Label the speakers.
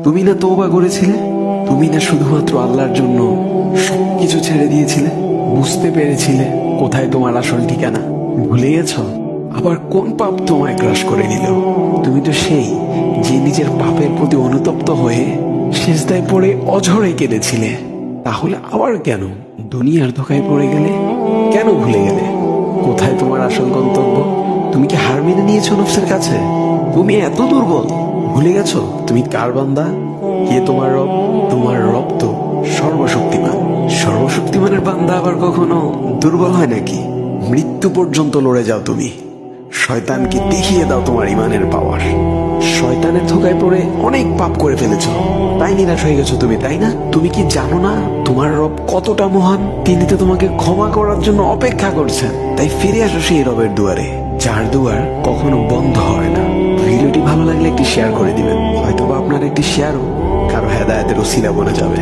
Speaker 1: তুমি না তওবা করেছিলে? তুমি না শুধুমাত্র আল্লাহর জন্য সবকিছু ছেড়ে দিয়েছিলে? বুঝতে পেরেছিলে কোথায় তোমার আসল ঠিকানা? ভুলে গেছো? আবার কোন পাপ তোমায় গ্রাস করে নিল? তুমি তো সেই যে নিজের পাপের প্রতি অনুতপ্ত হয়ে সিজদায় পড়ে অঝরে কেঁদেছিলে। তাহলে আবার কেন দুনিয়ার ধোকায় পড়ে গেলে? কেন ভুলে গেলে কোথায় তোমার আসল গন্তব্য? তুমি কি হার মেনে নিয়েছো নফসের কাছে? তুমি এত দুর্বল, ভুলে গেছো তুমি কার বান্দা? কে তোমার রব? তোমার রব তো সর্বশক্তিমান। সর্বশক্তিমানের বান্দা আবার কখনো দুর্বল হয় নাকি? মৃত্যু পর্যন্ত লড়ে যাও তুমি। শয়তানকে দেখিয়ে দাও তোমার ইমানের পাওয়ার। শয়তানের ধোকায় পড়ে অনেক পাপ করে ফেলেছো, তাই নিরাশ হয়ে গেছো তুমি, তাই না? তুমি কি জানো না তোমার রব কতটা মহান? তিনি তো তোমাকে ক্ষমা করার জন্য অপেক্ষা করছেন। তাই ফিরে আসো সেই রবের দুয়ারে, যার দুয়ার কখনো বন্ধ হয় না। ভিডিওটি ভালো লাগলে একটি শেয়ার করে দিবেন, হয়তোবা আপনার একটি শেয়ারও কারো হেদায়েতের ওসিলা বনে যাবে।